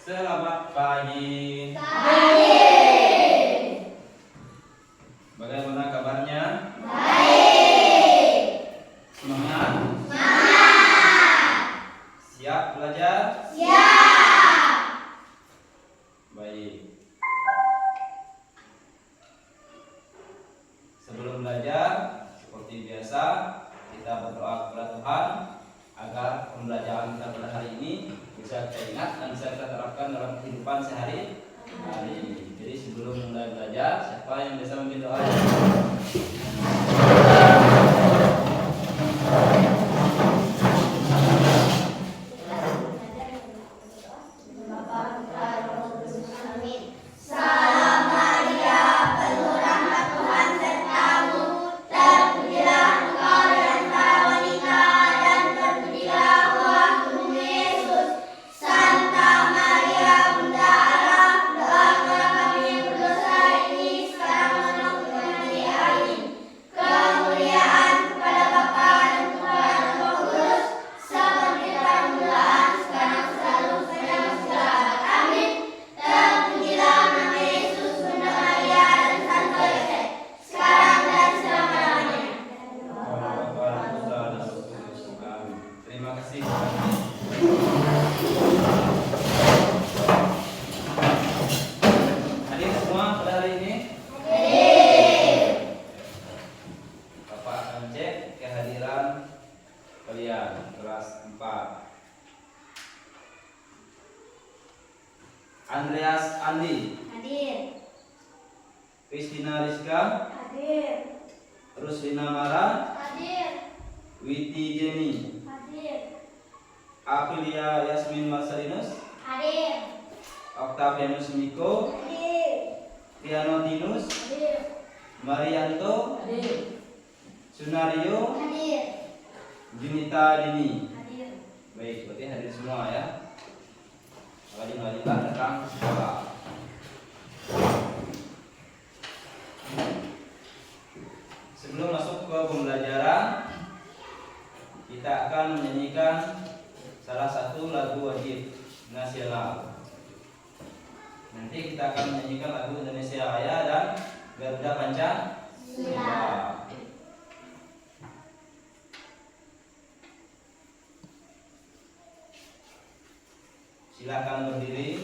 Selamat pagi. Bagaimana kabarnya? Baik. Semangat? Siap belajar? Siap. Baik. Sebelum belajar, seperti biasa, kita berdoa kepada Tuhan agar pembelajaran kita pada hari ini bisa kita ingat dan bisa kita terapkan dalam kehidupan sehari-hari. Jadi sebelum mulai belajar, siapa yang bisa memimpin doa? Terima kasih. Hadir semua pada hari ini? Bapak akan cek kehadiran kalian kelas 4. Andreas Andi, Hadir. Kristina Rizka, Hadir. Ruslina Mara, Hadir. Witi Jenny, Hadir. Aprilia Yasmin Marcelinus, Hadir. Octavianus Miko, Hadir. Tiano Tinus, Hadir. Marianto, Hadir. Sunario, Hadir. Junita Dini. Hadir. Baik, berarti hadir semua ya. Wajib-wajiblah datang ke sekolah. Sebelum masuk ke pembelajaran, kita akan menyanyikan salah satu lagu wajib nasional. Nanti kita akan menyanyikan lagu Indonesia Raya dan Garuda Pancasila. Silakan berdiri.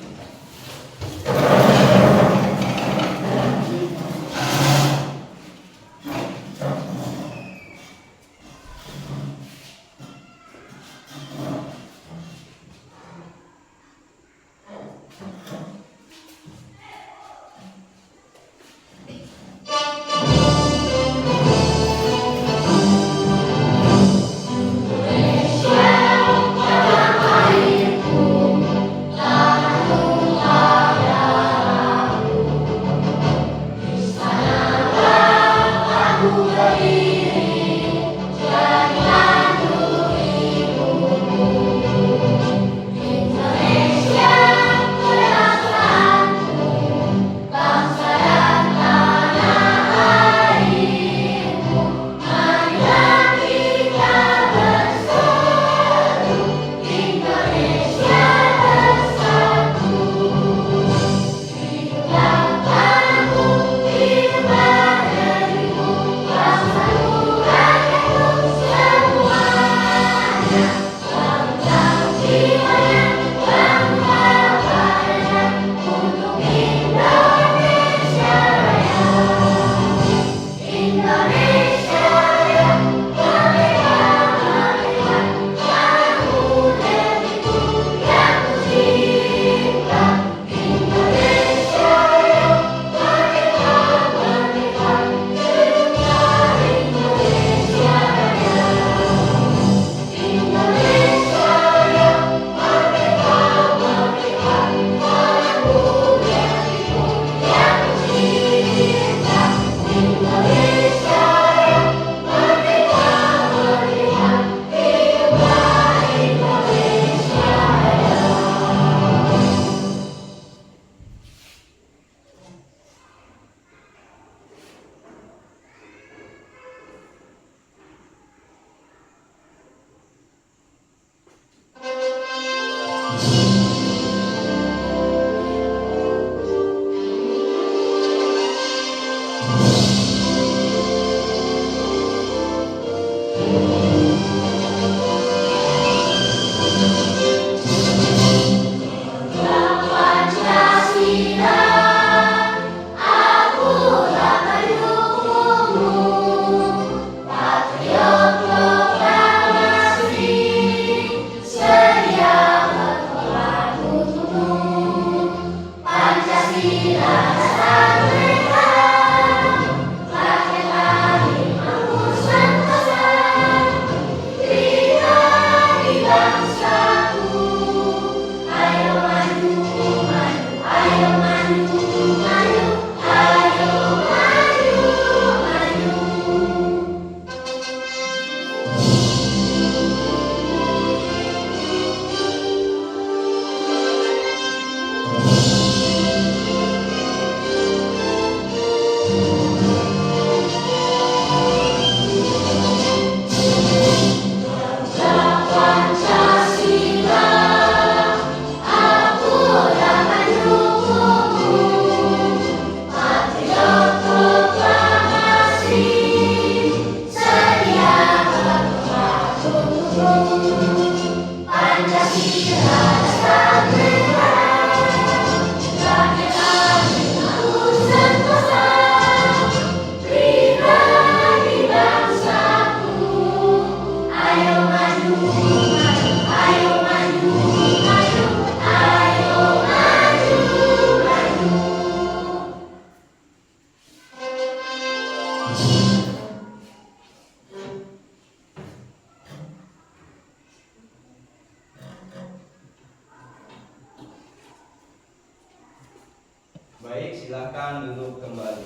Baik, silakan duduk kembali.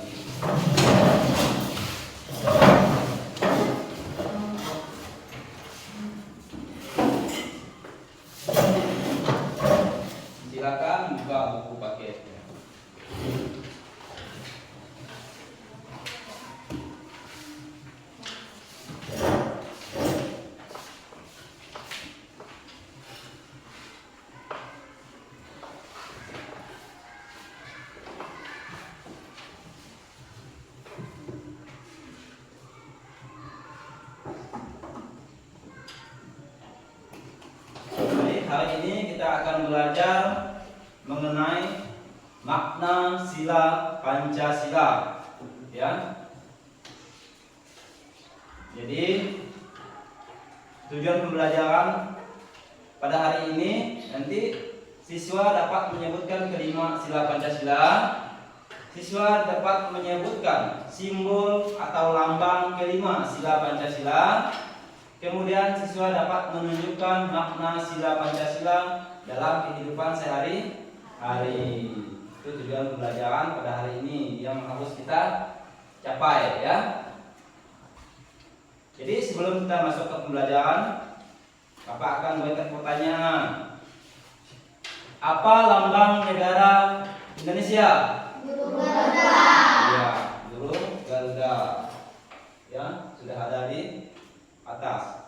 Silakan buka buku paketnya. Hari ini kita akan belajar mengenai makna sila Pancasila, ya. Jadi tujuan pembelajaran pada hari ini nanti siswa dapat menyebutkan kelima sila Pancasila. Siswa dapat menyebutkan simbol atau lambang kelima sila Pancasila. Kemudian siswa dapat menunjukkan makna sila Pancasila dalam kehidupan sehari-hari. Itu tujuan pembelajaran pada hari ini yang harus kita capai, ya. Jadi sebelum kita masuk ke pembelajaran, Bapak akan memberikan pertanyaan. Apa lambang negara Indonesia? Burung Garuda. Ya, burung Garuda. Ya, sudah ada di atas.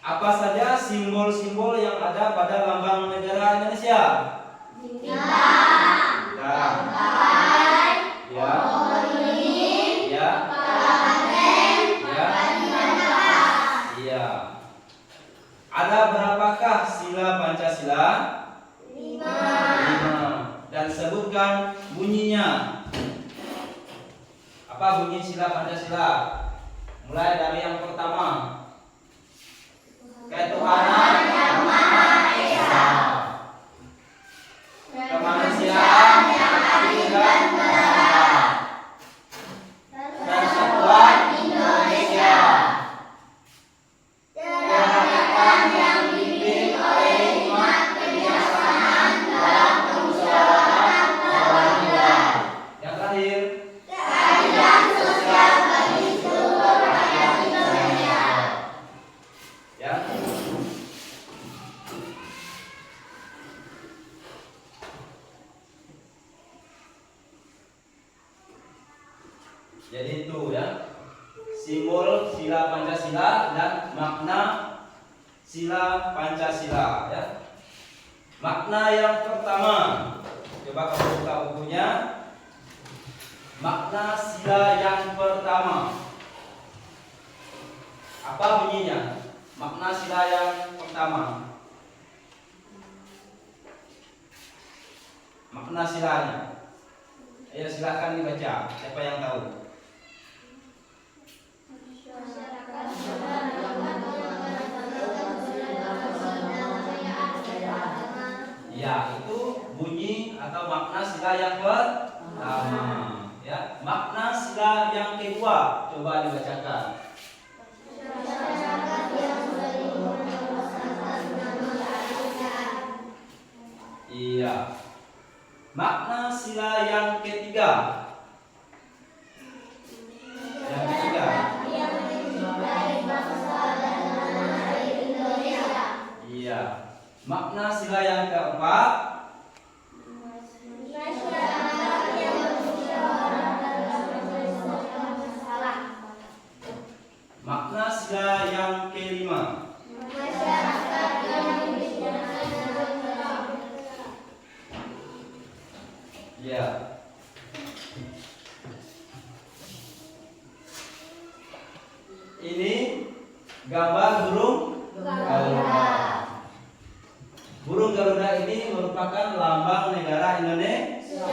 Apa saja simbol-simbol yang ada pada lambang negara Indonesia? Bintang. Ya. Ya. Ya. Ya. Iya. Ada berapakah sila Pancasila? 5. Dan sebutkan bunyinya. Apa bunyi sila Pancasila? Mulai dari yang pertama, ketuhanan yang Maha Esa, kemanusiaan yang adil dan beradab, persatuan Indonesia, kerakyatan yang dipimpin oleh hikmat kebijaksanaan dalam kemusyawaratan kebajikan. Yang terakhir, keadilan sosial bagi seluruh rakyat Indonesia. Ya. Jadi itu, ya, simbol sila Pancasila dan makna sila Pancasila, ya. Makna yang pertama, coba kamu buka bukunya. Makna sila yang pertama, apa bunyinya? Makna sila yang pertama, makna silanya. Ayo silakan dibaca. Siapa yang tahu? Ya, itu bunyi atau makna sila yang pertama. Ya, makna sila yang kedua, coba dibacakan. Iya. Makna sila yang ketiga. Yang ketiga. Iya. Makna sila yang keempat. Makna sila yang kelima. Ya. Ini gambar burung Garuda. Burung Garuda ini merupakan lambang negara Indonesia.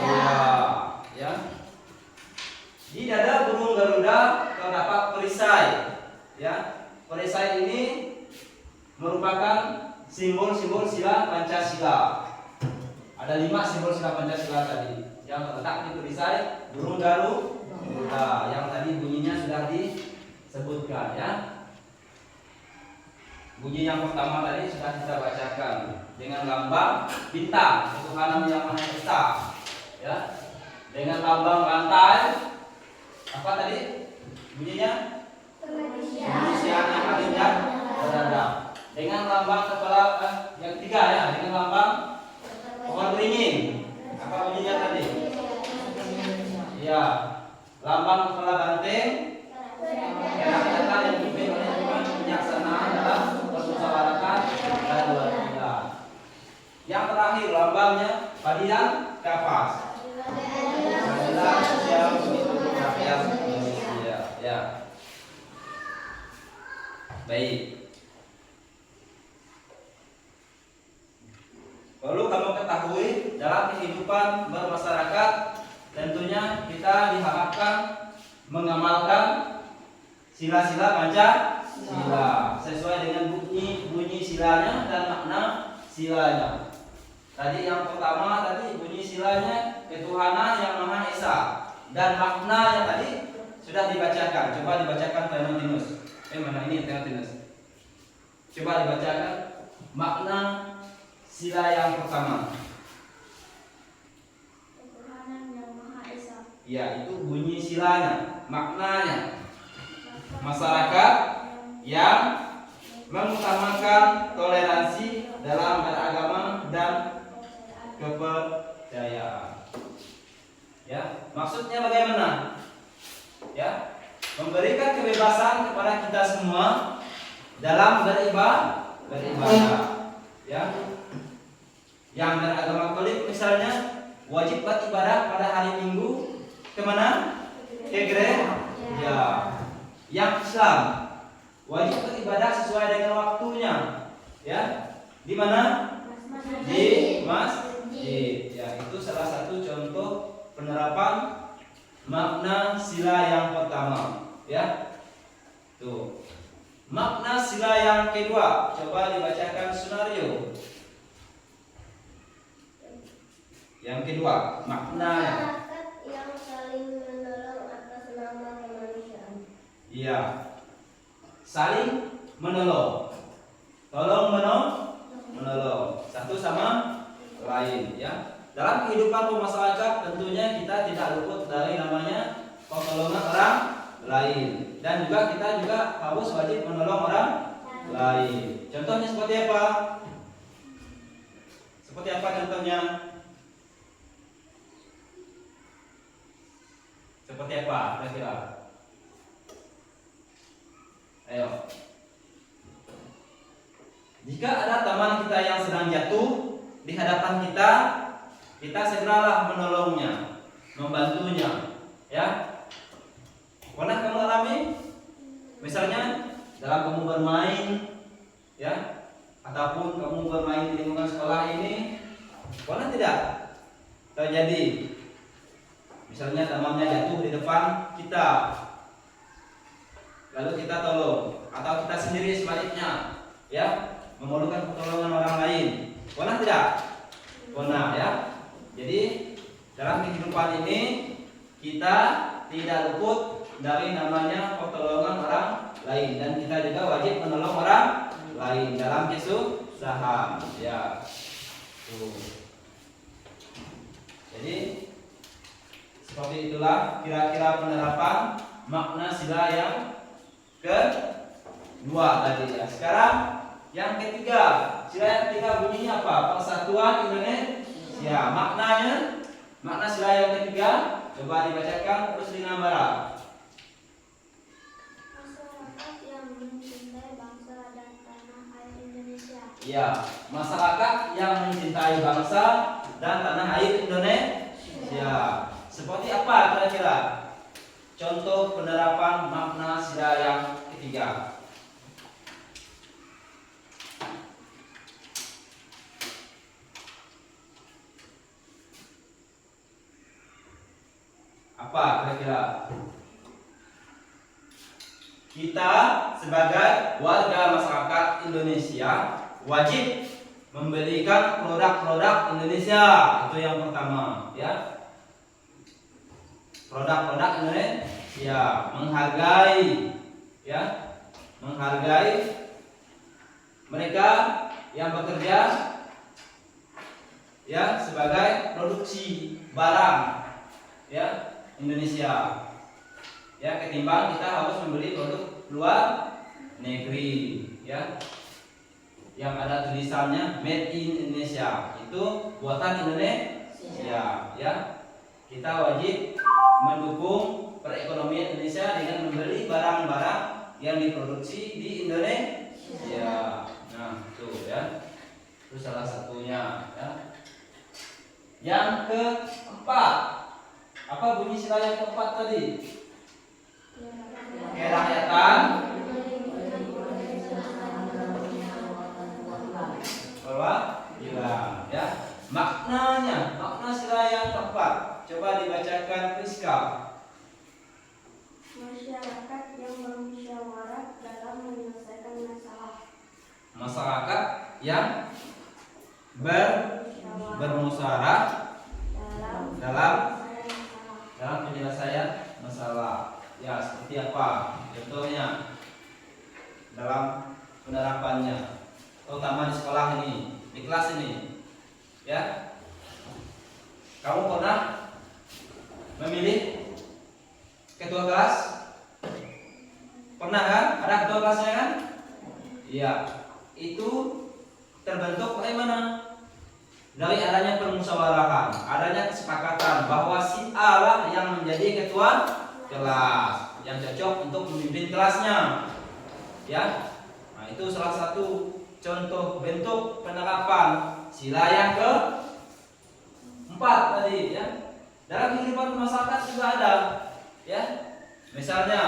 Ya. Di dada burung Garuda terdapat perisai. Ya. Perisai ini merupakan simbol-simbol sila Pancasila. Ada 5 simbol sila Pancasila tadi yang terletak di perisai burung Garuda yang tadi bunyinya sudah disebutkan, ya. Bunyi yang pertama tadi sudah kita bacakan dengan lambang bintang, ketuhanan yang Maha Esa, ya, dengan lambang rantai apa tadi bunyinya? Pengisian yang adil dan beradab. Dengan lambang kepala yang ketiga ya, dengan lambang pohon beringin. Apa bunyinya tadi? Ya, lambang kepala banteng. Kata-kata yang dipimpin oleh iman kebijaksanaan dalam permusyawaratan dan bertindak. Yang terakhir lambangnya padian kapas. Keadilan sosial untuk rakyat Indonesia. Ya. Baik. Perlu kamu ketahui dalam kehidupan bermasyarakat tentunya kita diharapkan mengamalkan sila-sila Pancasila sesuai dengan bunyi silanya dan makna silanya. Tadi yang pertama tadi bunyi silanya ketuhanan yang Maha Esa dan maknanya tadi sudah dibacakan. Coba dibacakan Timotinus. Mana ini Timotinus? Coba dibacakan makna sila yang pertama. Ketuhanan yang Maha Esa. Ya, itu bunyi silanya, maknanya. Masyarakat yang mengutamakan toleransi dalam beragama dan kepercayaan. Ya, maksudnya bagaimana? Ya, memberikan kebebasan kepada kita semua dalam beribadah. Ya, yang beragama Katolik misalnya wajib beribadah pada hari Minggu kemana? Ke gereja. Yang Islam wajib beribadah sesuai dengan waktunya. Ya, di mana? Di masjid. Ya, itu salah satu contoh penerapan makna sila yang pertama. Ya, tuh. Makna sila yang kedua, coba dibacakan Sunario. Yang kedua, maknanya. Masyarakat yang saling menolong atas nama kemanusiaan. Iya. Saling menolong. Tolong menolong. Satu sama lain ya. Dalam kehidupan bermasyarakat tentunya kita tidak luput dari namanya pertolongan orang lain dan juga kita juga harus wajib menolong orang lain. Contohnya seperti apa? Seperti apa contohnya? Seperti apa kira-kira? Ayo. Jika ada teman kita yang sedang jatuh di hadapan kita, kita segeralah menolongnya, membantunya, ya. Pernah kamu alami? Misalnya dalam kamu bermain, ya, ataupun kamu bermain di lingkungan sekolah ini, pernah tidak terjadi? Misalnya temannya jatuh di depan kita, lalu kita tolong, atau kita sendiri sebaliknya, ya, memerlukan pertolongan orang lain. Pernah tidak? Pernah, ya. Jadi dalam kehidupan ini kita tidak luput dari namanya pertolongan orang lain dan kita juga wajib menolong orang lain dalam kesusahan, ya. Tuh. Jadi seperti itulah kira-kira penerapan makna sila yang kedua tadi ya. Sekarang yang ketiga, sila yang ketiga bunyinya apa? Persatuan Indonesia. Makna sila yang ketiga coba dibacakan Ruslina Bara. Masyarakat yang mencintai bangsa dan tanah air Indonesia. Ya, masyarakat yang mencintai bangsa dan tanah air Indonesia. Seperti apa kira-kira contoh penerapan makna sila yang ketiga? Apa kira-kira? Kita sebagai warga masyarakat Indonesia wajib membelikan produk-produk Indonesia. Itu yang pertama, ya. Produk-produk Indonesia, menghargai, ya, menghargai mereka yang bekerja ya sebagai produksi barang ya Indonesia. Ya, ketimbang kita harus membeli produk luar negeri ya. Yang ada tulisannya Made in Indonesia, itu buatan Indonesia ya. Kita wajib mendukung perekonomian Indonesia dengan membeli barang-barang yang diproduksi di Indonesia. Nah, itu ya. Itu salah satunya ya. Yang keempat, apa bunyi sila yang keempat tadi? Kerakyatan, perwakilan ya. Maknanya, makna sila yang keempat coba dibacakan Priska. Masyarakat yang bermusyawarah dalam menyelesaikan masalah. Masyarakat yang bermusyawarah dalam penyelesaian masalah. Ya, seperti apa? Contohnya dalam penerapannya, terutama di sekolah ini, di kelas ini, ya. Kamu pernah memilih ketua kelas? Pernah kan? Ada ketua kelasnya kan? Iya. Itu terbentuk bagaimana? Dari adanya permusyawarahan, adanya kesepakatan bahwa si A lah yang menjadi ketua kelas, yang cocok untuk memimpin kelasnya. Ya. Nah, itu salah satu contoh bentuk penerapan sila yang keempat tadi ya. Dalam kehidupan masyarakat juga ada ya. Misalnya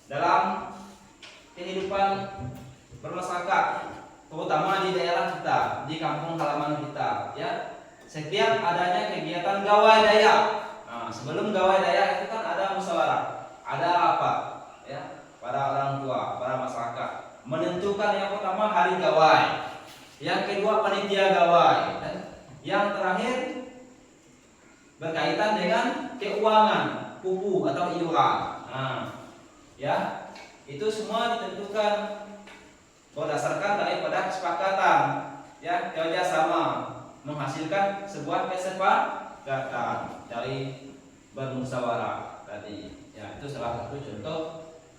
dalam kehidupan bermasyarakat, terutama di daerah kita, di kampung halaman kita ya. Setiap adanya kegiatan gawai dayak. Nah, sebelum gawai dayak itu kan ada musyawarah, ada rapat ya, para orang tua, para masyarakat menentukan yang pertama hari gawai, yang kedua panitia gawai, dan yang terakhir berkaitan dengan keuangan, pupu atau iuran. Nah, ya, itu semua ditentukan berdasarkan daripada kesepakatan ya, kerjasama menghasilkan sebuah kesepakatan dari bermusyawarah tadi. Ya, itu salah satu contoh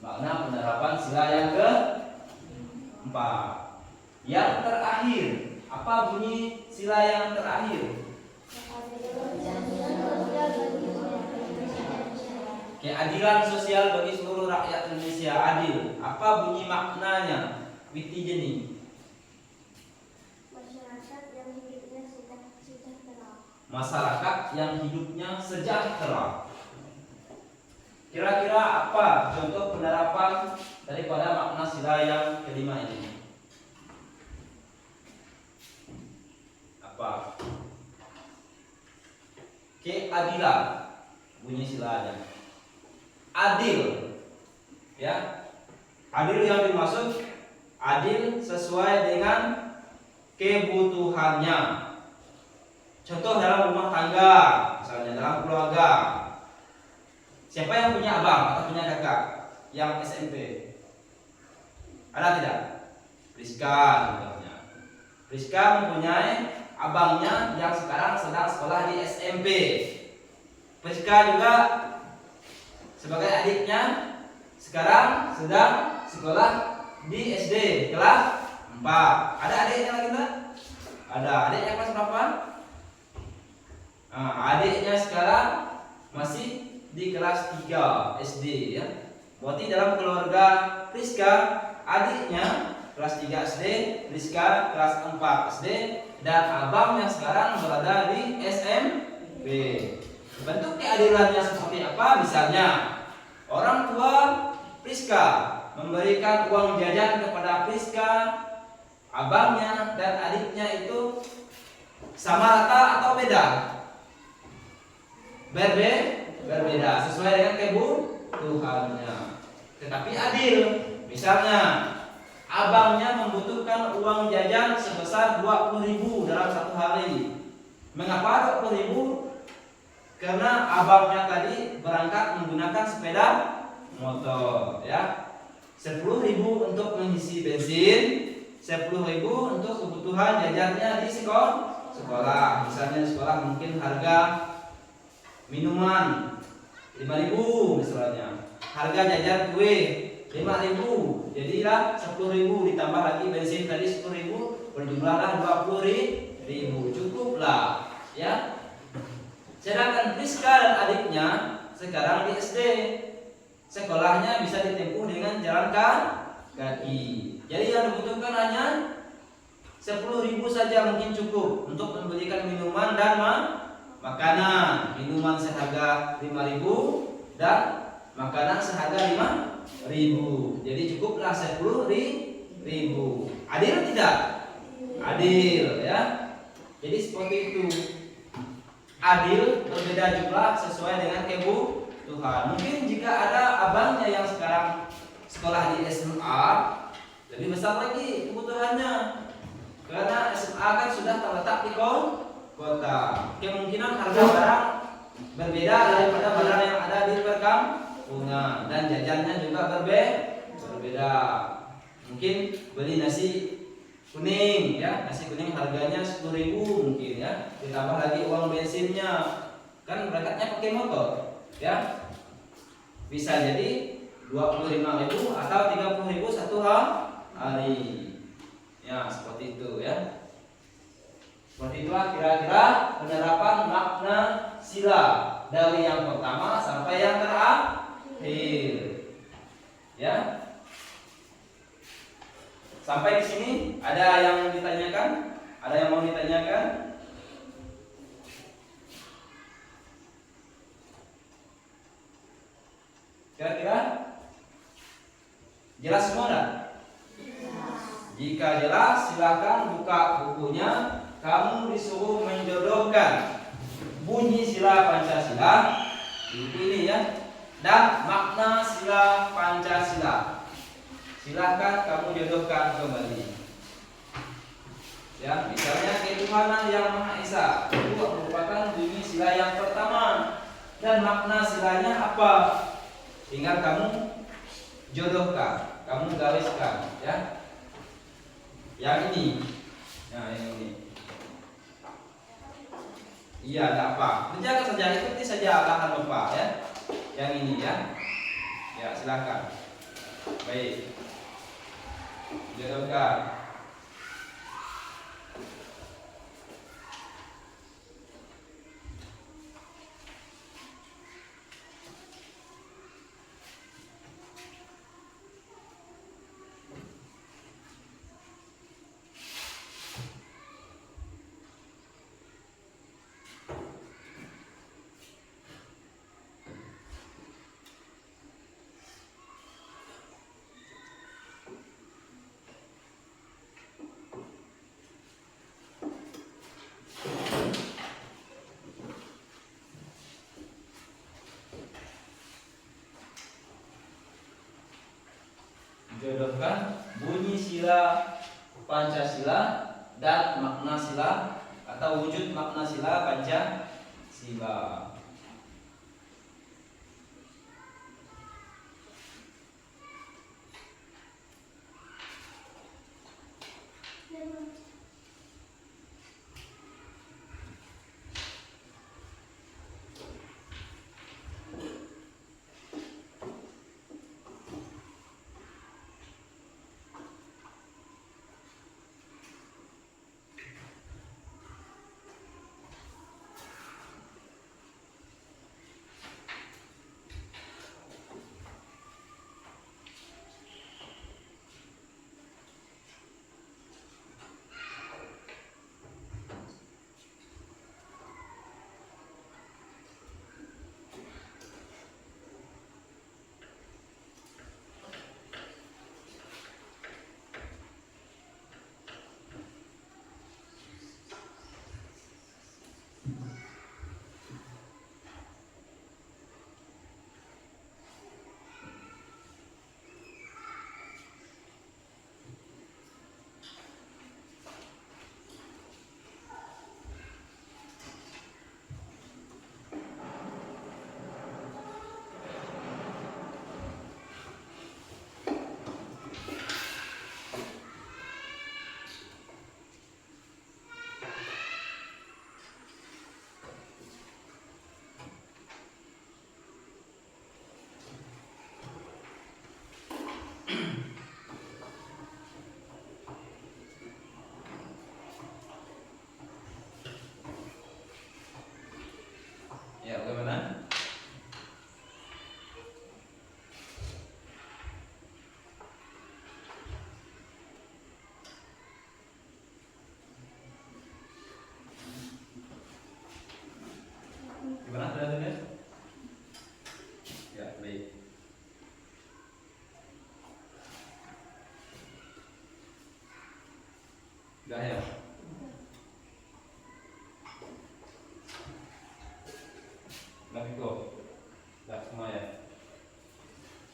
makna penerapan sila yang keempat. Yang terakhir, apa bunyi sila yang terakhir? Keadilan sosial bagi seluruh rakyat Indonesia. Adil. Apa bunyi maknanya? Witi Jeni. Masyarakat yang hidupnya sejahtera. Masyarakat yang hidupnya sejahtera. Kira-kira apa contoh penerapan daripada makna sila yang kelima ini? Apa? Keadilan bunyi silanya. Adil, ya. Adil yang dimaksud adil sesuai dengan kebutuhannya. Contoh dalam rumah tangga, misalnya dalam keluarga. Siapa yang punya abang atau punya kakak yang SMP? Ada tidak? Priska contohnya. Priska mempunyai abangnya yang sekarang sedang sekolah di SMP. Priska juga sebagai adiknya sekarang sedang sekolah di SD kelas 4. Ada adiknya lagi enggak? Ada. Adiknya kelas berapa? Nah, adiknya sekarang masih di kelas 3 SD ya. Berarti dalam keluarga Priska, adiknya kelas 3 SD, Priska kelas 4 SD, dan abang yang sekarang berada di SMP. Bentuk keadilannya seperti apa? Misalnya, orang tua Priska memberikan uang jajan kepada Priska, abangnya dan adiknya itu sama rata atau beda? Berbeda sesuai dengan kebutuhannya. Tetapi adil. Misalnya, abangnya membutuhkan uang jajan sebesar 20.000 dalam satu hari. Mengapa 20.000? Karena abangnya tadi berangkat menggunakan sepeda motor ya. 10.000 untuk mengisi bensin, 10.000 untuk kebutuhan jajannya di sekolah. sekolah. Misalnya di sekolah mungkin harga minuman 5.000 misalnya. Harga jajan kue 5.000. Jadilah 10.000 ditambah lagi bensin tadi 10.000 berjumlahlah 20.000. Cukuplah ya. Sedangkan Rizka dan adiknya sekarang di SD. Sekolahnya bisa ditempuh dengan jalan kaki. Jadi yang dibutuhkan hanya 10.000 saja mungkin cukup untuk membelikan minuman dan makanan. Minuman seharga 5.000 dan makanan seharga 5.000. Jadi cukuplah 10.000. Adil tidak? Adil ya. Jadi seperti itu. Adil berbeda jumlah sesuai dengan kebutuhan. Mungkin jika ada abangnya yang sekarang sekolah di SMA lebih besar lagi kebutuhannya. Karena SMA kan sudah terletak di kota. Kemungkinan harga barang berbeda daripada barang yang ada di perkampungan dan jajannya juga berbeda. Mungkin beli nasi kuning ya, nasi kuning harganya 10.000 mungkin ya, ditambah lagi uang bensinnya, kan berangkatnya pakai motor ya, bisa jadi 25.000 atau 30.000 satu hari ya, seperti itu ya. Seperti itulah kira-kira penerapan makna sila dari yang pertama sampai yang terakhir ya. Sampai di sini ada yang ditanyakan? Ada yang mau ditanyakan? Kira-kira jelas semua enggak? Jika jelas silakan buka bukunya. Kamu disuruh menjodohkan bunyi sila Pancasila ini ya, dan makna sila Pancasila. Silahkan kamu jodohkan kembali. Ya, misalnya ketuhanan yang Maha Esa itu merupakan bunyi sila yang pertama dan makna silanya apa? Tinggal kamu jodohkan, kamu gariskan ya. Yang ini. Nah, yang ini. Iya, tidak apa. Menjaga saja, ikuti saja arahan Bapak ya. Yang ini ya. Ya, silakan. Baik. Jodohkan. Jodohkan bunyi sila Pancasila dan makna sila atau wujud makna sila Pancasila.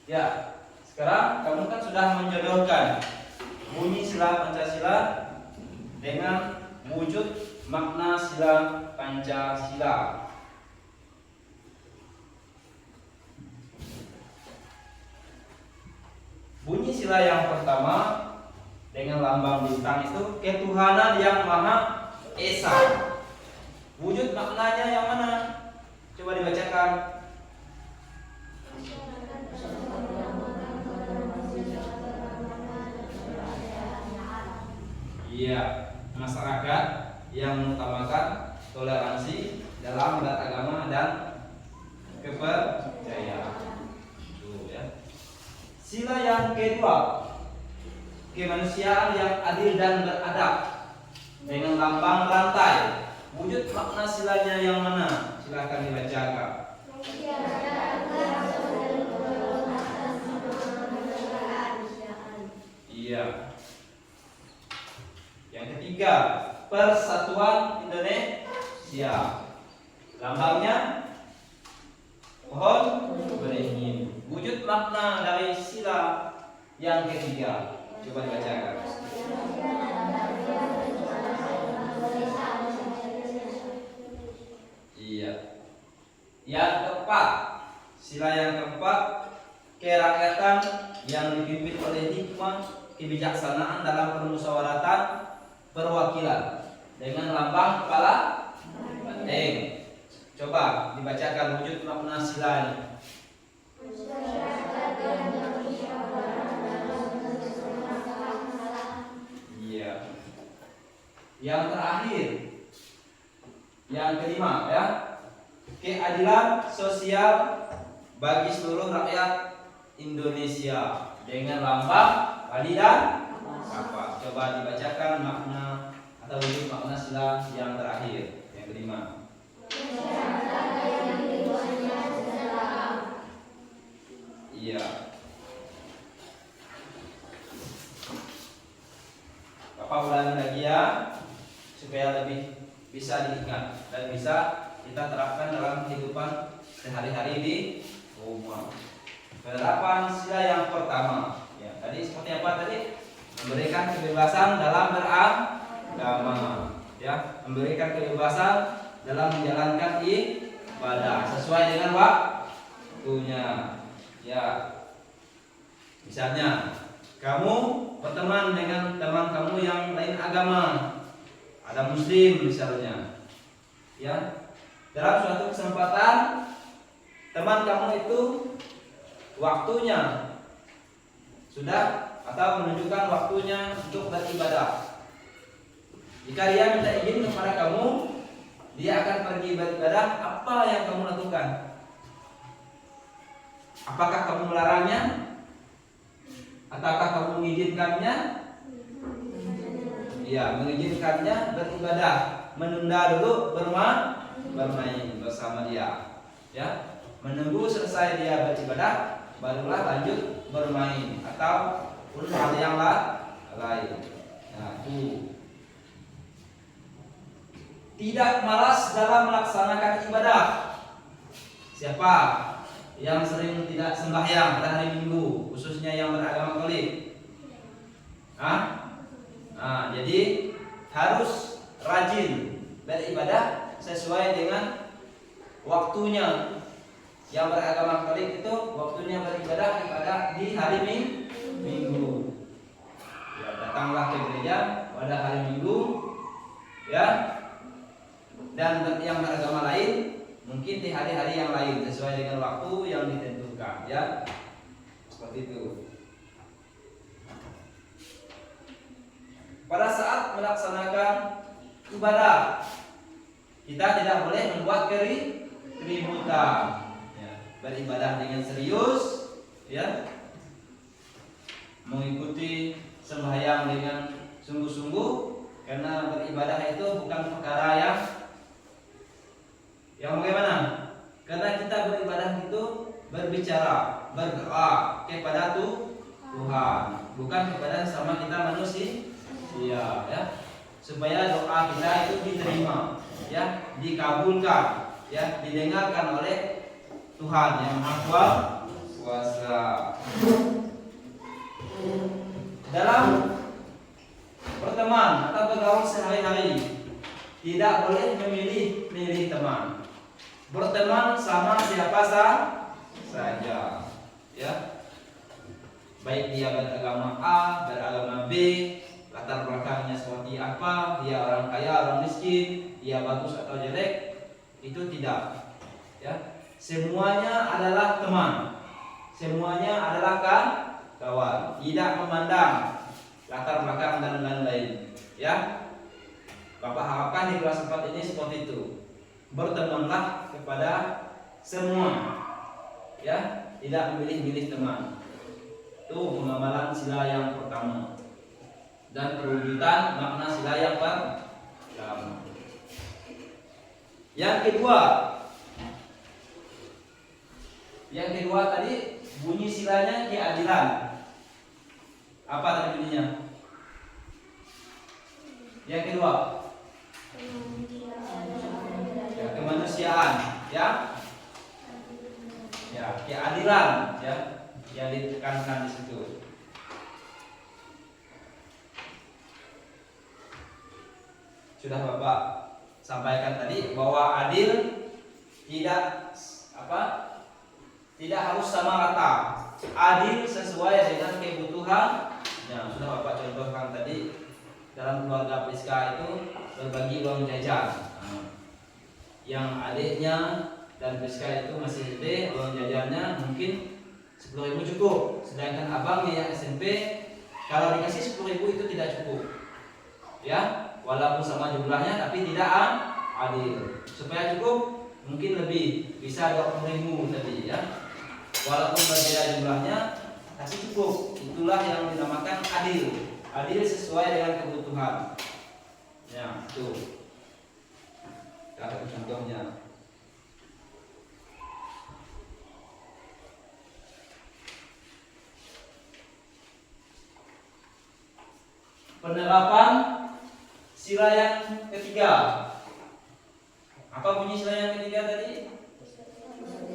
Ya, sekarang kamu kan sudah menjodohkan bunyi sila Pancasila dengan wujud makna sila Pancasila. Bunyi sila yang pertama dengan lambang bintang itu ketuhanan yang Maha Esa. Wujud maknanya yang mana? Coba dibacakan. Iya, masyarakat yang mengutamakan toleransi dalam beragama dan kepercayaan. Tuh ya. Sila yang kedua, kemanusiaan yang adil dan beradab dengan lambang rantai. Wujud makna silanya yang mana? Silakan dibacakan. Iya. Yang ketiga, Persatuan Indonesia. Lambangnya pohon beringin. Wujud makna dari sila yang ketiga. Coba dibacakan. Iya. Yang keempat, sila yang keempat, kerakyatan yang dipimpin oleh hikmah kebijaksanaan dalam permusyawaratan perwakilan dengan lambang kepala banteng. Coba dibacakan wujud makna silanya. Iya. Yang terakhir, yang kelima ya, keadilan sosial bagi seluruh rakyat Indonesia dengan lambang padi dan kapas. Coba dibacakan makna atau wujud makna sila yang terakhir, yang kelima. Iya. Bapak ulangi lagi ya, supaya lebih bisa diingat dan bisa kita terapkan dalam kehidupan sehari-hari di rumah. Penerapan sila yang pertama, ya, tadi seperti apa tadi? Memberikan kebebasan dalam beragama, ya, memberikan kebebasan dalam menjalankan ibadah sesuai dengan waktunya. Ya, misalnya kamu berteman dengan teman kamu yang lain agama, ada Muslim misalnya, ya, dalam suatu kesempatan teman kamu itu waktunya sudah atau menunjukkan waktunya untuk beribadah. Jika dia minta izin kepada kamu, dia akan pergi beribadah. Apa yang kamu lakukan? Apakah kamu melarangnya? Ataukah kamu mengizinkannya? Ya, mengizinkannya beribadah, menunda dulu bermain bersama dia. Ya, menunggu selesai dia beribadah, barulah lanjut bermain atau hal yang lain. Nah, itu. Tidak malas dalam melaksanakan ibadah. Siapa yang sering tidak sembahyang pada hari Minggu, khususnya yang beragama Katolik? Jadi harus rajin beribadah sesuai dengan waktunya. Yang beragama Katolik itu waktunya beribadah di hari Minggu. Ya, datanglah ke gereja pada hari Minggu, ya. Dan yang beragama lain mungkin di hari-hari yang lain sesuai dengan waktu yang ditentukan, ya. Seperti itu. Pada saat melaksanakan ibadah, kita tidak boleh membuat keributan. Ya, beribadah dengan serius, ya. Mengikuti sembahyang dengan sungguh-sungguh, karena beribadah itu bukan perkara yang bagaimana? Karena kita beribadah itu berbicara, berdoa kepada Tuhan, bukan kepada sama kita manusia, ya. Supaya doa kita itu diterima, ya, dikabulkan, ya, didengarkan oleh Tuhan yang Maha puasa. Dalam berteman atau bergaul sehari-hari tidak boleh memilih teman. Berteman sama siapa saja, ya. Baik dia beragama A, beragama B, latar belakangnya seperti apa, dia orang kaya, orang miskin, dia bagus atau jelek, itu tidak. Ya, semuanya adalah teman, semuanya adalah kawan, tidak memandang latar belakang dan lain-lain. Ya, Bapak harapkan di kelas 4 ini seperti itu. Bertemanlah kepada semua, ya, tidak memilih-milih teman. Itu pengamalan sila yang pertama dan perwujudan makna sila yang pertama. Yang kedua tadi bunyi silanya keadilan. Apa tadi bunyinya? Yang kedua, ya, kemanusiaan, ya, ya, keadilan, ya, yang ditekankan di situ. Sudah Bapak sampaikan tadi bahwa adil tidak tidak harus sama rata. Adil sesuai dengan kebutuhan. Yang sudah Bapak contohkan tadi dalam keluarga Priska itu berbagi uang jajan. Yang adiknya dan Priska itu masih SD, uang jajannya mungkin 10.000 cukup, sedangkan abangnya yang SMP kalau dikasih 10.000 itu tidak cukup, ya, walaupun sama jumlahnya tapi tidak adil. Supaya cukup mungkin lebih, bisa 20.000 tadi, ya, walaupun berbeda jumlahnya tapi cukup. Itulah yang dinamakan adil. Adil sesuai dengan kebutuhan. Ya, itu ada contohnya. Penerapan sila yang ketiga. Apa bunyi sila yang ketiga tadi?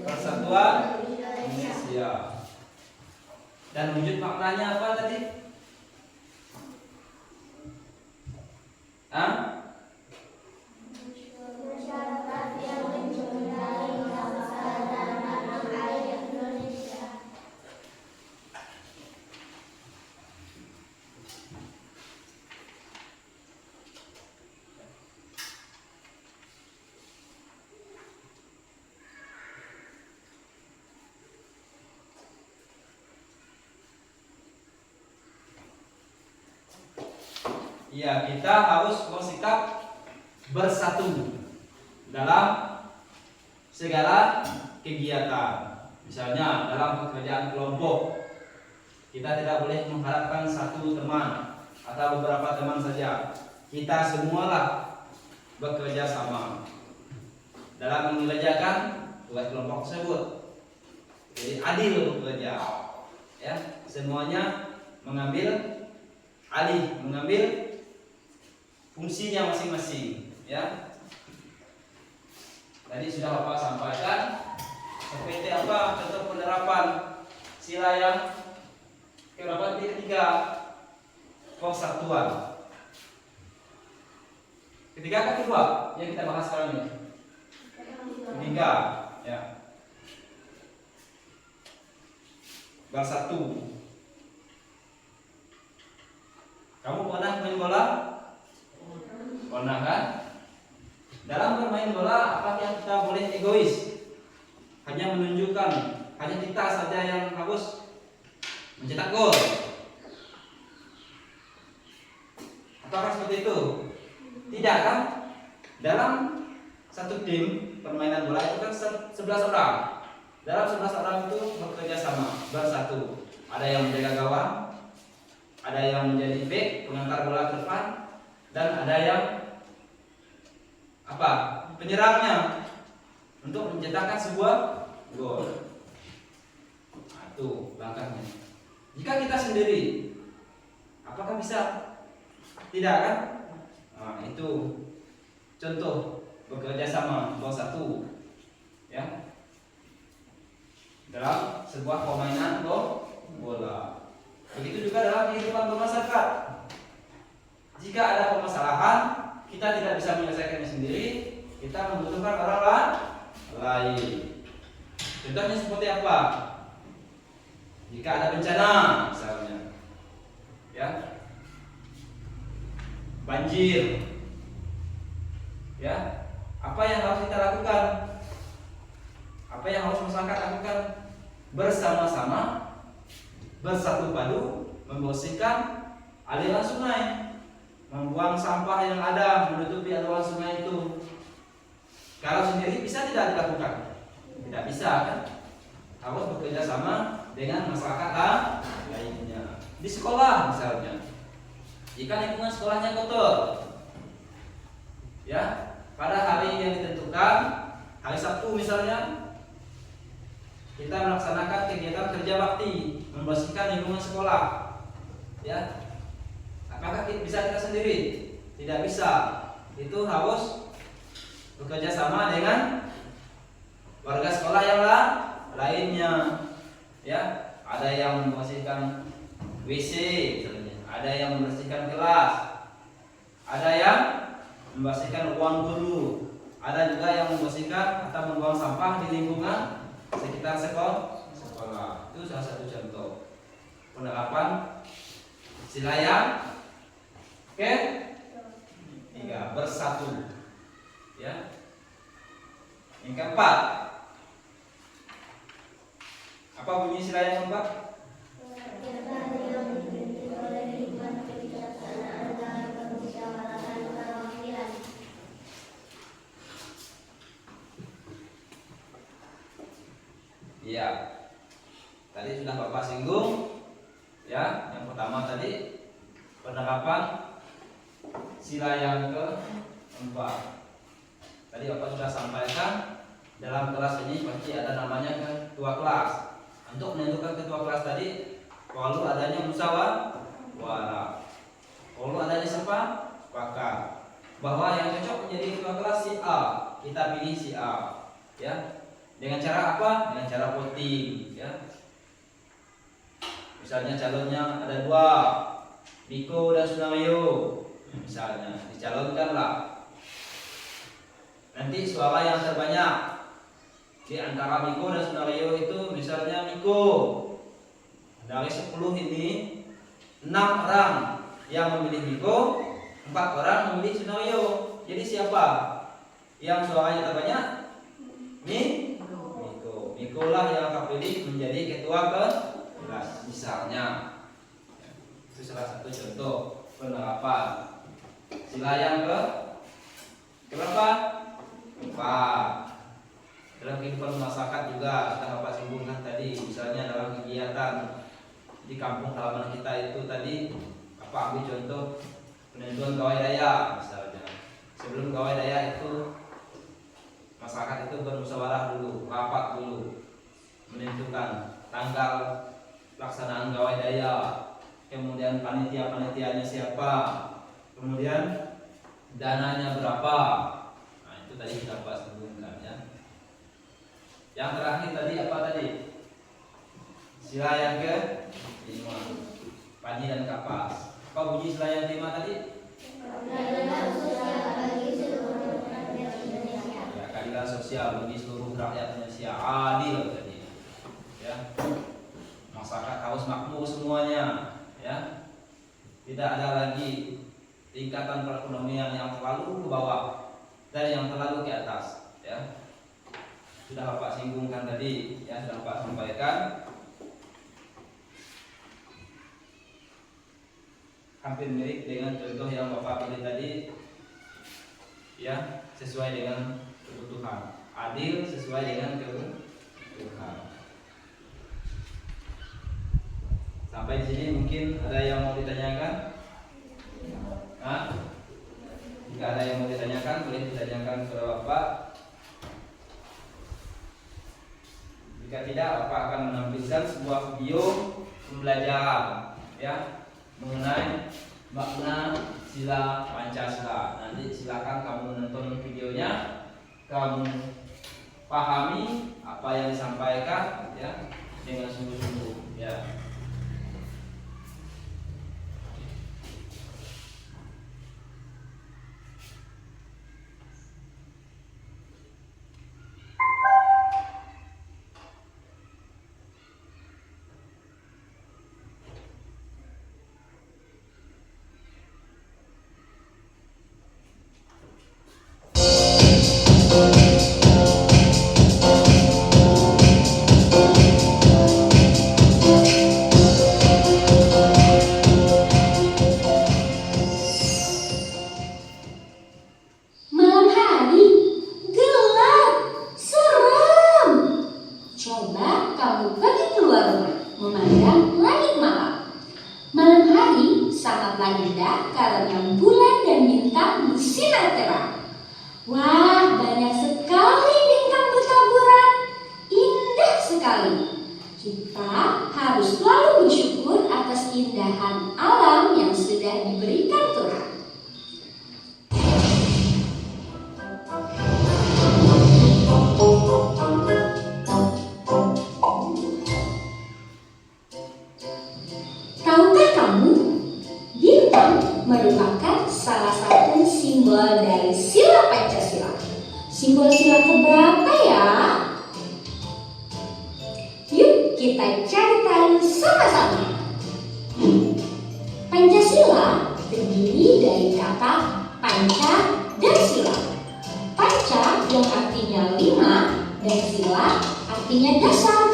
Persatuan Indonesia. Dan wujud maknanya apa tadi? Masyarakat yang mencintai bangsa dan tanah air Indonesia. Ya, kita harus bersikap bersatu dalam segala kegiatan. Misalnya dalam pekerjaan kelompok, kita tidak boleh mengharapkan satu teman atau beberapa teman saja. Kita semualah bekerja sama dalam mengerjakan tugas kelompok tersebut. Jadi adil bekerja, ya, semuanya mengambil fungsinya masing-masing, ya. Tadi sudah Bapak sampaikan seperti apa contoh penerapan sila yang keberapa ketiga, persatuan. Ketiga kan kedua yang kita bahas sekarang ini. Ketiga, ya. Bersatu. Kamu pernah main bola? Pernah kan? Dalam bermain bola, apakah kita boleh egois? Hanya menunjukkan, hanya kita saja yang harus mencetak gol. Apakah seperti itu? Tidak kan? Dalam satu tim permainan bola itu kan 11 orang. Dalam 11 orang itu bekerja sama, bersatu. Ada yang menjaga gawang, ada yang menjadi back, pengantar bola ke depan, dan ada yang penyerangnya untuk mencetakkan sebuah gol. Nah, itu langkahnya. Jika kita sendiri, apakah bisa? Tidak kan? Nah, itu contoh bekerja sama, bersatu, ya, dalam sebuah permainan bola. Begitu juga dalam kehidupan bermasyarakat. Jika ada permasalahan, kita tidak bisa menyelesaikannya sendiri, kita membutuhkan orang lain. Contohnya seperti apa? Jika ada bencana, misalnya, ya, banjir, ya, apa yang harus kita lakukan? Apa yang harus masyarakat lakukan? Bersama-sama, bersatu padu, membersihkan aliran sungai, membuang sampah yang ada menutupi aliran sungai itu. Kalau sendiri bisa tidak dilakukan? Tidak bisa kan? Harus bekerja sama dengan masyarakat lainnya. Di sekolah misalnya, jika lingkungan sekolahnya kotor, ya, pada hari yang ditentukan, hari Sabtu misalnya, kita melaksanakan kegiatan kerja bakti, membersihkan lingkungan sekolah, ya. Apakah bisa kita sendiri? Tidak bisa. Itu harus bekerja sama dengan warga sekolah yang lainnya, ya. Ada yang membersihkan WC misalnya, ada yang membersihkan kelas, ada yang membersihkan ruang guru, ada juga yang membersihkan atau membuang sampah di lingkungan sekitar sekolah. Itu salah satu contoh penerapan sila yang ketiga, bersatu, ya. Yang keempat, apa bunyi sila yang keempat? Iya, tadi sudah Bapak singgung, ya. Yang pertama tadi penerapan sila yang keempat. Tadi Bapak sudah sampaikan, dalam kelas ini pasti ada namanya ketua kelas. Untuk menentukan ketua kelas tadi perlu adanya musyawarah, perlu adanya sepakat bahwa yang cocok menjadi ketua kelas si A, kita pilih si A, ya. Dengan cara apa? Dengan cara voting, ya. Misalnya calonnya ada 2, Miko dan Sunario, misalnya dicalonkanlah. Nanti suara yang terbanyak di antara Miko dan Sunario itu, misalnya Miko, dari 10 ini 6 orang yang memilih Miko, 4 orang memilih Sunario. Jadi siapa yang suaranya terbanyak? Miko lah yang terpilih menjadi ketua kelas, misalnya. Itu salah satu contoh penerapan sila yang keberapa? 4. Dalam kehidupan masyarakat juga sudah Bapak singgung tadi, misalnya dalam kegiatan di kampung halaman kita itu tadi, apa ambil contoh penentuan gawai daya misalnya. Sebelum gawai daya itu masyarakat itu bermusyawarah dulu, rapat dulu, menentukan tanggal pelaksanaan gawai daya, kemudian panitia-panitianya siapa, kemudian dananya berapa. Nah, itu tadi kita bahas sebelumnya, ya. Yang terakhir tadi apa tadi? Sila yang ke-5, Panji dan Kapas. Apa bunyi sila yang ke-5 tadi? Keadilan sosial bagi seluruh rakyat Indonesia, adil tadi, ya. Masyarakat harus makmur semuanya, ya. Tidak ada lagi tingkatan perekonomian yang terlalu ke bawah dan yang terlalu ke atas, ya. Sudah Bapak singgungkan tadi, ya, sudah Bapak sampaikan. Hampir mirip dengan contoh yang Bapak pilih tadi, ya, sesuai dengan kebutuhan, adil sesuai dengan kebutuhan. Sampai di sini mungkin ada yang mau ditanyakan? Jika ada yang mau ditanyakan, boleh ditanyakan kepada Bapak. Jika tidak, Bapak akan menampilkan sebuah video pembelajaran, ya, mengenai makna sila Pancasila. Nanti silakan kamu menonton videonya, kamu pahami apa yang disampaikan, ya. dengan sungguh-sungguh ya. Malam hari, gelap, seram. Coba kamu pergi keluar rumah, memandang langit malam. Malam hari sangatlah indah karena bulan dan bintang bersinar terang. Wah, banyak sekali bintang bertaburan. Indah sekali. Kita harus selalu bersyukur atas keindahan alam yang sudah diberikan Tuhan. Tahukah kamu, bintang merupakan salah satu simbol dari sila Pancasila. Simbol sila keberapa ya? Yuk kita cari tahu sama-sama. Pancasila terdiri dari kata panca dan sila. Panca yang artinya 5 dan sila artinya dasar.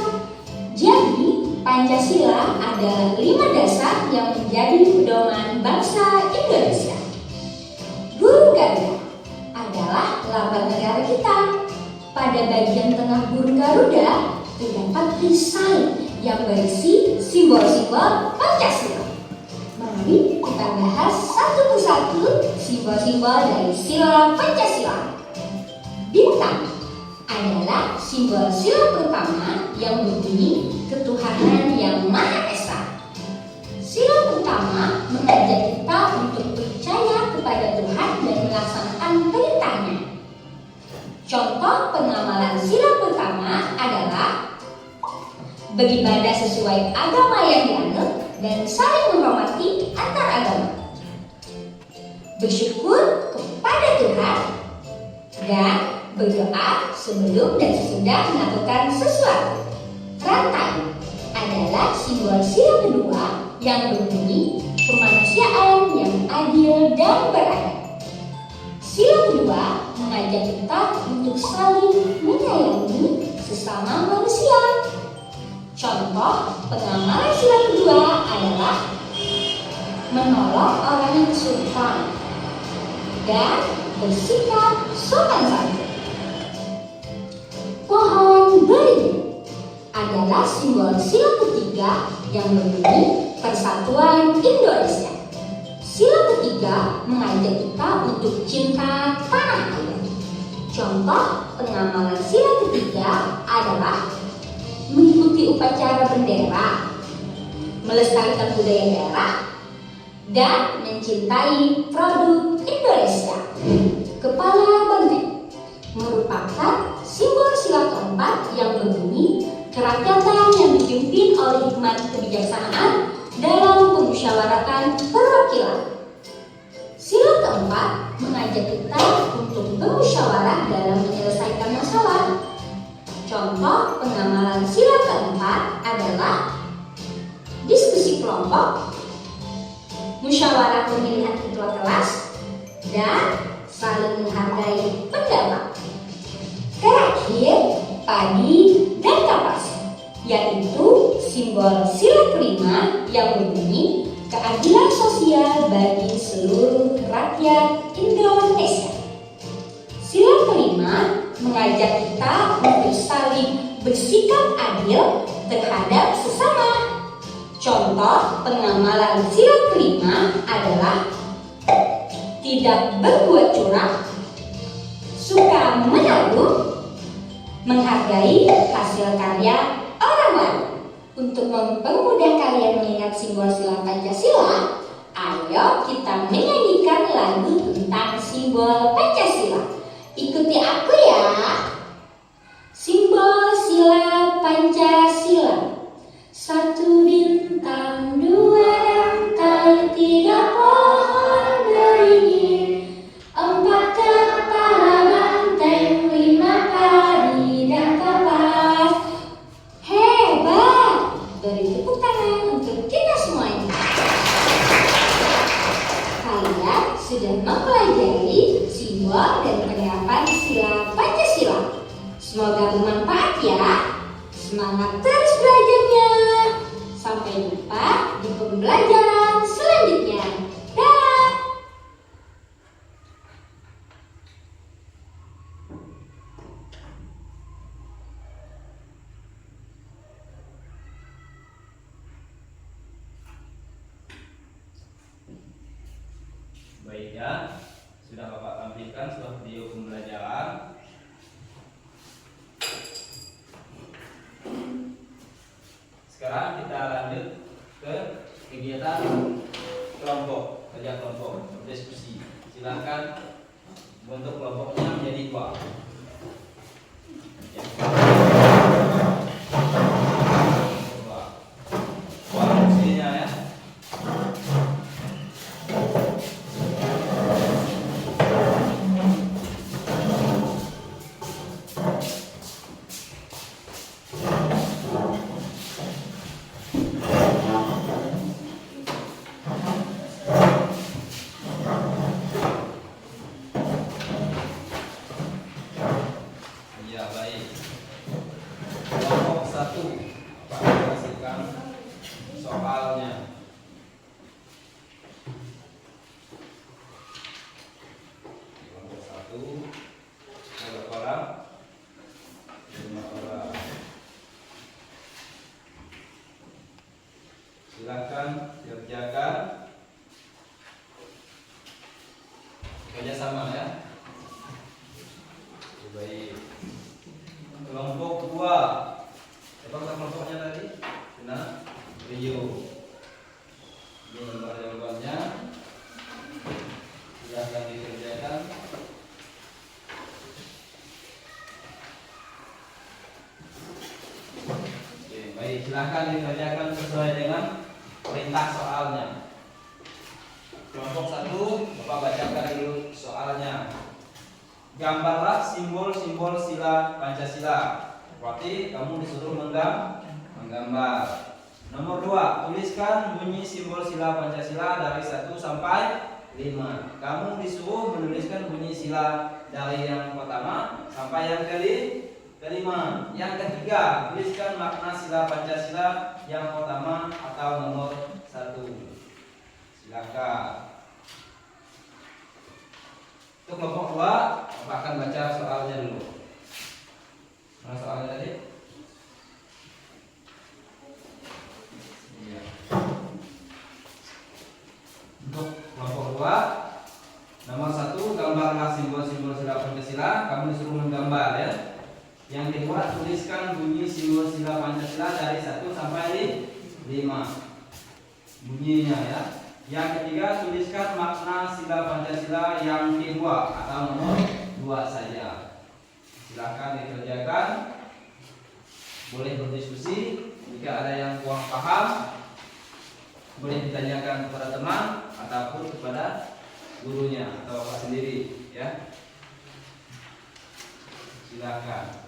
Jadi Pancasila adalah 5 dasar yang menjadi pedoman bangsa Indonesia. Burung Garuda adalah lambang negara kita. Pada bagian tengah burung Garuda terdapat perisai yang berisi simbol-simbol Pancasila. Mari kita bahas satu persatu simbol-simbol dari sila Pancasila. Bintang adalah simbol sila pertama yang berbunyi ketuhanan yang Maha Esa. Sila pertama mengajak kita untuk percaya kepada Tuhan dan melaksanakan perintahnya. Contoh pengamalan sila pertama adalah beribadah sesuai agama yang dianut dan saling menghormati antar agama, bersyukur kepada Tuhan, dan berdoa sebelum dan sesudah melakukan sesuatu. Rantai adalah simbol sila kedua yang berbunyi kemanusiaan yang adil dan beradab. Sila kedua mengajak kita untuk saling menyayangi sesama manusia. Contoh pengamalan sila kedua adalah menolong orang yang kesulitan dan bersikap sopan santun. Pohon beringin adalah simbol sila ketiga yang berbunyi persatuan Indonesia. Sila ketiga mengajak kita untuk cinta tanah air. Contoh pengamalan sila ketiga adalah mengikuti upacara bendera, melestarikan budaya daerah, dan mencintai produk Indonesia. Kepala banteng merupakan simbol sila keempat yang berbunyi kerakyatan yang dipimpin oleh hikmat kebijaksanaan dalam pemusyawaratan perwakilan. Sila keempat mengajak kita untuk bermusyawarah dalam menyelesaikan masalah. Contoh pengamalan sila keempat adalah diskusi kelompok, musyawarah pemilihan ketua kelas, dan saling menghargai pendapat. Terakhir, padi dan kapas, yaitu simbol sila kelima yang berbunyi keadilan sosial bagi seluruh rakyat Indonesia. Sila kelima mengajak kita untuk saling bersikap adil terhadap sesama. Contoh pengamalan sila kelima adalah tidak berbuat curang, suka menabung, menghargai hasil karya orang lain. Untuk mempermudah kalian mengingat simbol sila Pancasila, ayo kita menyanyikan lagu tentang simbol Pancasila. Ikuti aku ya. Simbol sila Pancasila. baik ya. Sudah Bapak tampilkan sebuah video pembelajaran. Sekarang kita lanjut ke kegiatan kelompok, kerja kelompok, diskusi. Silakan bentuk kelompoknya menjadi 2. Ya. 2 fungsinya ya. Ya baik. Kelompok 1, Pak kasihkan soalnya. Kelompok 1 ada orang 5 orang. Silakan kerjakan kerjasama ya. Baik. Kelompok 2. Siapa kelompoknya tadi? Nah, Rio. Ini nomor jawabannya. Silahkan dikerjakan. Oke, baik. Silahkan dikerjakan sesuai dengan perintah soalnya. Kelompok 1, Bapak bacakan dulu soalnya. Gambarlah simbol-simbol sila Pancasila. Berarti kamu disuruh menggambar. Nomor 2, tuliskan bunyi simbol sila Pancasila dari 1 sampai 5. Kamu disuruh menuliskan bunyi sila dari yang pertama sampai yang kelima. Yang ketiga, tuliskan makna sila Pancasila yang pertama atau nomor 1. Silakan. Untuk kelompok 2, Bapak akan baca soalnya dulu. Mana soalnya tadi? Iya. Untuk kelompok 2, nomor 1, gambarlah simbol-simbol sila Pancasila. Kamu disuruh menggambar ya. Yang kedua, tuliskan bunyi simbol sila Pancasila dari 1 sampai 5. Bunyinya ya. Yang ketiga, tuliskan makna sila Pancasila yang kedua atau nomor 2 saja. Silahkan dikerjakan. Boleh berdiskusi. Jika ada yang kurang paham, boleh ditanyakan kepada teman ataupun kepada gurunya atau Bapak sendiri ya. Silahkan.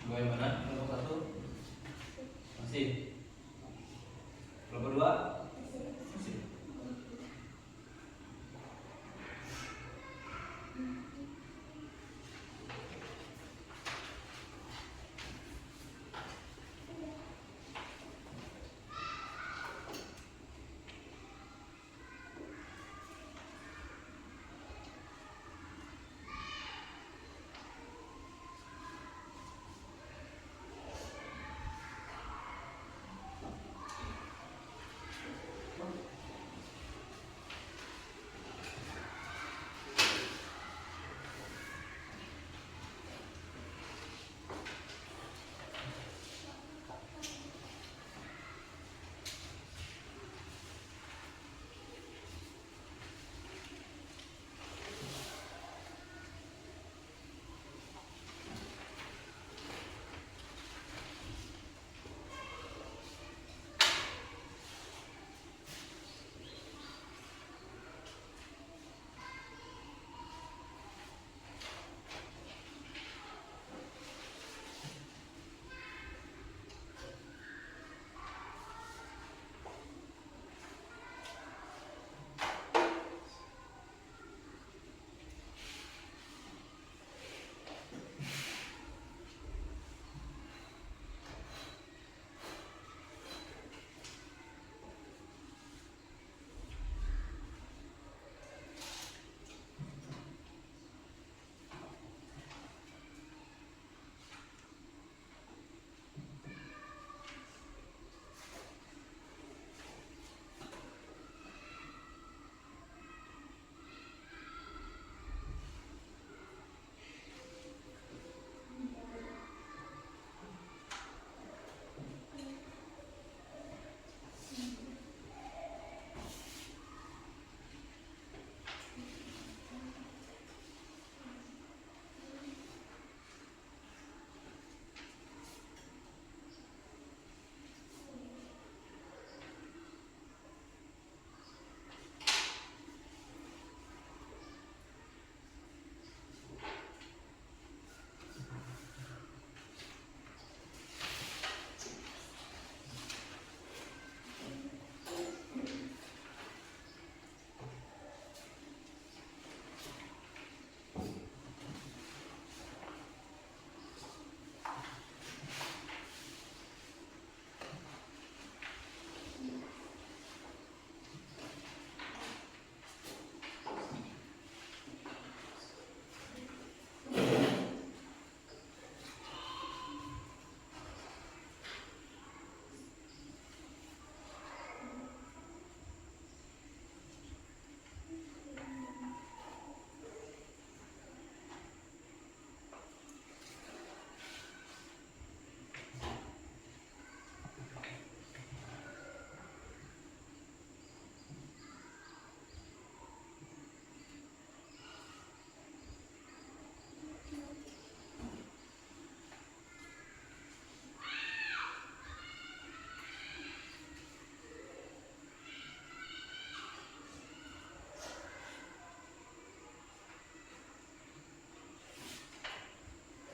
Bagaimana? Kelompok 1? Masih. Kelompok 2? Masih.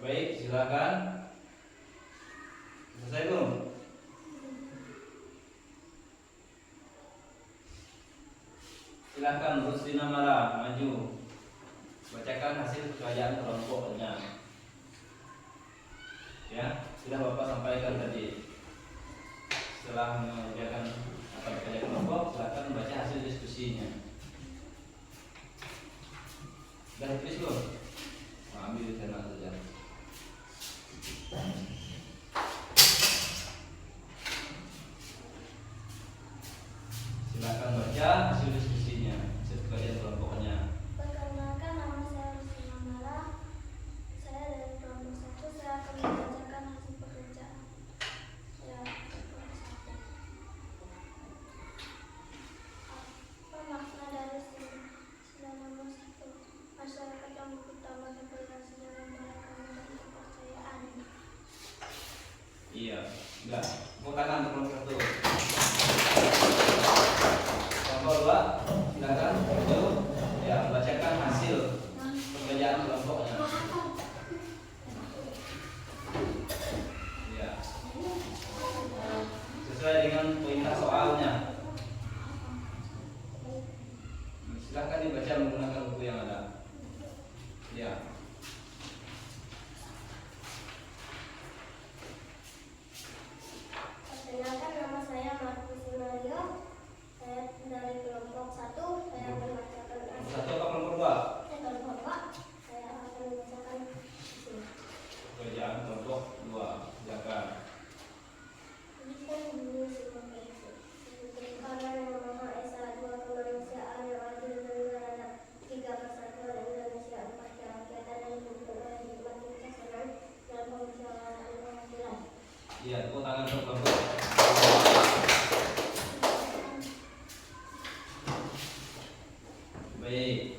Baik, silakan. Selesai belum? Silakan Rusdina Mala maju. Bacakan hasil pekerjaan kelompoknya. Ya, sudah Bapak sampaikan tadi. Setelah mengerjakan pekerjaan kelompok, silakan baca hasil diskusinya. Sudah ditulis belum? Ambil di sana saja. Silakan baca hasil diskusinya, hasil pekerjaan kelompoknya. Perkenalkan, nama saya Rusina Mara. Saya dari kelompok 1. Saya akan membacakan hasil pekerjaan. Saya kelompok 1. Apa makna dari sila nomor 1? Masyarakat yang mengutamakan keberhasilan keberagaman dan kepercayaan. Iya, enggak. Bukan kelompok 1. Kelompok 2, silakan. Ya, bacakan hasil pekerjaan kelompoknya. tepuk tangan untuk kelompok. Baik.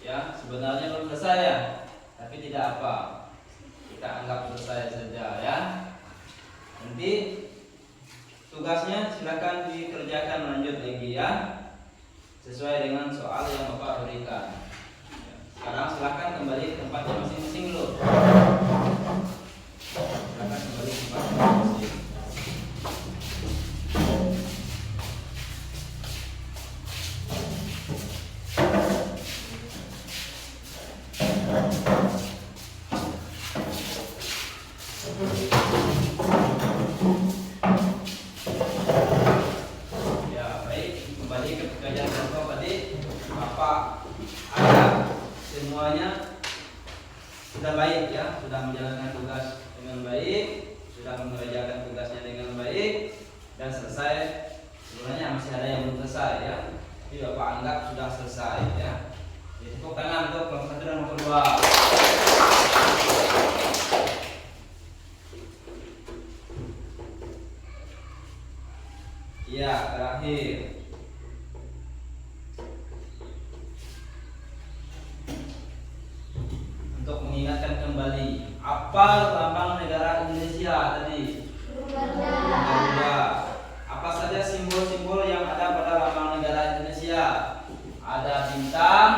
Ya, sebenarnya belum selesai ya, tapi tidak apa. Kita anggap selesai saja ya. Nanti tugasnya silakan dikerjakan lanjut lagi ya, sesuai dengan soal yang Bapak berikan. Sekarang silakan kembali ke tempatnya masing-masing dulu. Silakan kembali ke tempatnya masing-masing. Ya, baik, kembali ke pekerjaan kelompok tadi. Bapak ada semuanya sudah baik ya, sudah menjalankan tugas dengan baik, sudah mengerjakan tugasnya dengan baik dan selesai. Sebenarnya masih ada yang belum selesai ya, tapi Bapak anggap sudah selesai ya. Jadi tepuk tangan untuk kelompok 1 dan kelompok 2. Ya, terakhir. Untuk mengingatkan kembali, apa lambang negara Indonesia tadi? Garuda. Apa saja simbol-simbol yang ada pada lambang negara Indonesia? Ada bintang,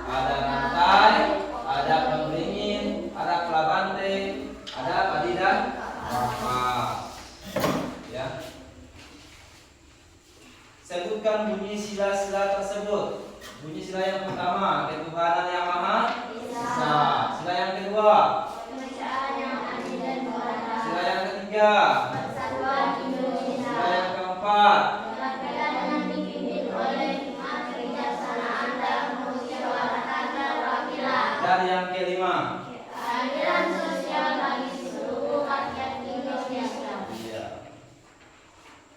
ada rantai, ada pemberingin, ada kelabante, ada padi dan kapas. Ya. Sebutkan bunyi sila-sila tersebut. Bunyi sila yang pertama, ketuhanan yang maha esa. Sila yang kedua, sila yang ketiga, sila yang keempat, dan yang kelima. Iya.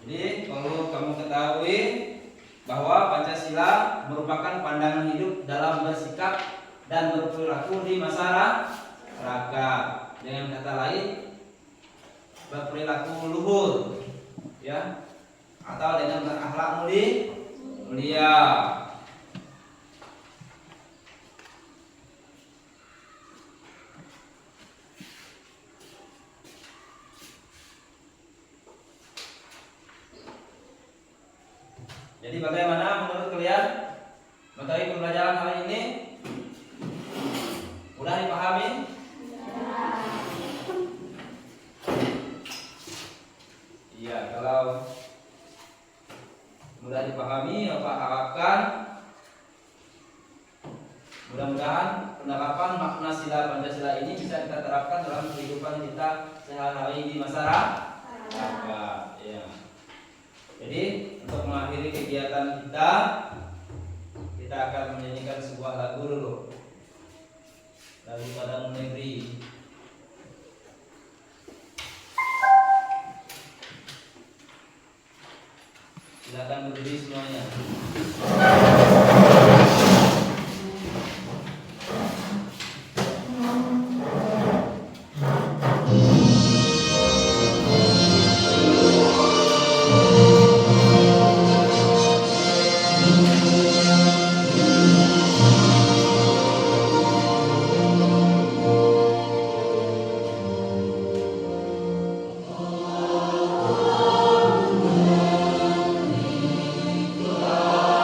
Jadi perlu kamu ketahui bahwa Pancasila merupakan pandangan hidup dalam bersikap dan berperilaku di masyarakat. Dengan kata lain, berperilaku luhur, ya, atau dengan berakhlak mulia. Jadi bagaimana menurut kalian materi pembelajaran hari ini? Mudah dipahami? Iya, kalau mudah dipahami, Bapak harapkan mudah-mudahan penerapan makna sila Pancasila ini bisa kita terapkan dalam kehidupan kita sehari-hari di masyarakat. Ya. Jadi untuk mengakhiri kegiatan kita akan menyanyikan sebuah lagu dulu. Lagu Padang Negeri. Silakan berdiri semuanya. Oh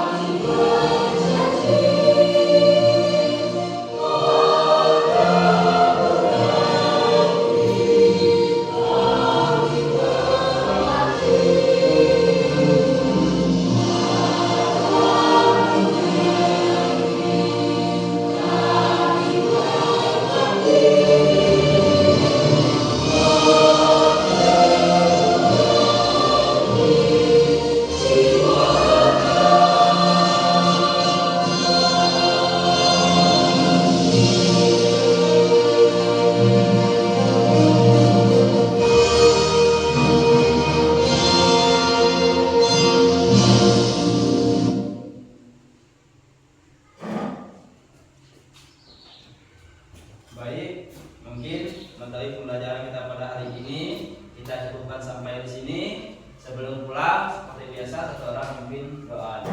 kita cukupkan sampai di sini. Sebelum pulang seperti biasa satu orang memimpin doa.